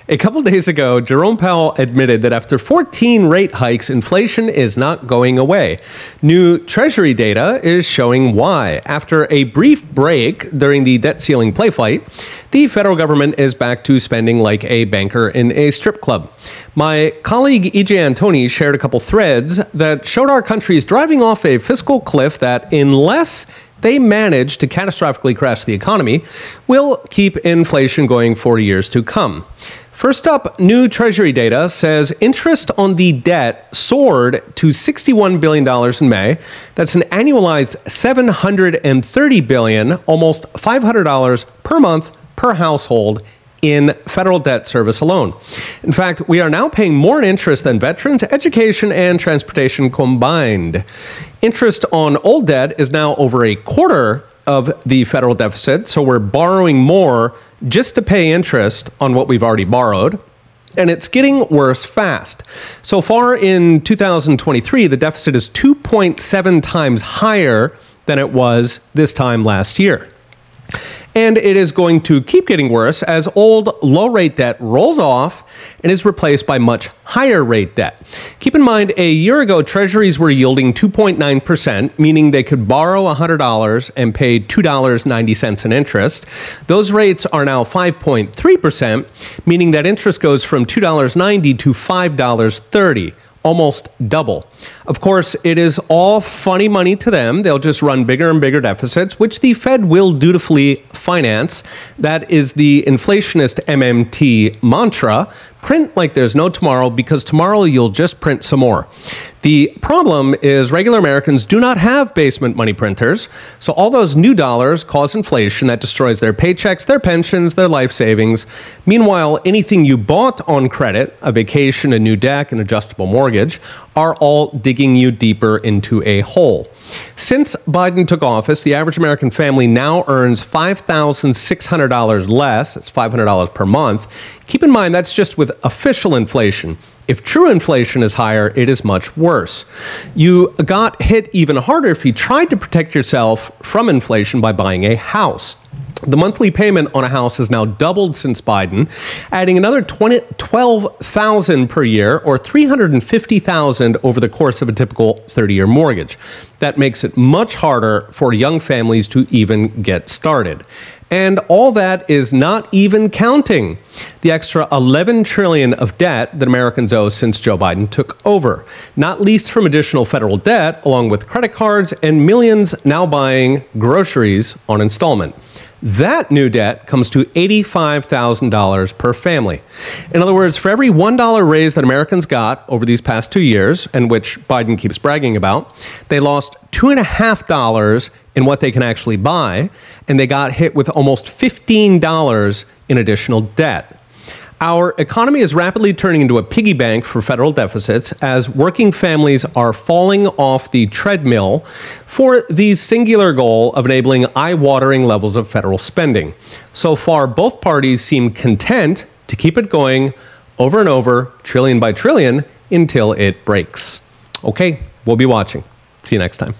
A couple days ago, Jerome Powell admitted that after 14 rate hikes, inflation is not going away. New treasury data is showing why. After a brief break during the debt ceiling play fight, the federal government is back to spending like a banker in a strip club. My colleague E.J. Antoni shared a couple threads that showed our country is driving off a fiscal cliff that, unless they manage to catastrophically crash the economy, will keep inflation going for years to come. First up, new Treasury data says interest on the debt soared to $61 billion in May. That's an annualized $730 billion, almost $500 per month per household in federal debt service alone. In fact, we are now paying more in interest than veterans, education, and transportation combined. Interest on old debt is now over a quarter of the federal deficit, so we're borrowing more just to pay interest on what we've already borrowed. And it's getting worse fast. So far in 2023, the deficit is 2.7 times higher than it was this time last year. And it is going to keep getting worse as old low-rate debt rolls off and is replaced by much higher-rate debt. Keep in mind, a year ago, treasuries were yielding 2.9%, meaning they could borrow $100 and pay $2.90 in interest. Those rates are now 5.3%, meaning that interest goes from $2.90 to $5.30. Almost double. Of course, it is all funny money to them. They'll just run bigger and bigger deficits, which the Fed will dutifully finance. That is the inflationist MMT mantra. Print like there's no tomorrow, because tomorrow you'll just print some more. The problem is regular Americans do not have basement money printers, so all those new dollars cause inflation that destroys their paychecks, their pensions, their life savings. Meanwhile, anything you bought on credit, a vacation, a new deck, an adjustable mortgage, are all digging you deeper into a hole. Since Biden took office, the average American family now earns $5,600 less. That's $500 per month. Keep in mind, that's just with official inflation. If true inflation is higher, it is much worse. You got hit even harder if you tried to protect yourself from inflation by buying a house. The monthly payment on a house has now doubled since Biden, adding another $12,000 per year, or $350,000 over the course of a typical 30-year mortgage. That makes it much harder for young families to even get started. And all that is not even counting the extra $11 trillion of debt that Americans owe since Joe Biden took over, not least from additional federal debt, along with credit cards and millions now buying groceries on installment. That new debt comes to $85,000 per family. In other words, for every $1 raise that Americans got over these past 2 years, and which Biden keeps bragging about, they lost $2.50 in what they can actually buy, and they got hit with almost $15 in additional debt. Our economy is rapidly turning into a piggy bank for federal deficits as working families are falling off the treadmill for the singular goal of enabling eye-watering levels of federal spending. So far, both parties seem content to keep it going over and over, trillion by trillion, until it breaks. Okay, we'll be watching. See you next time.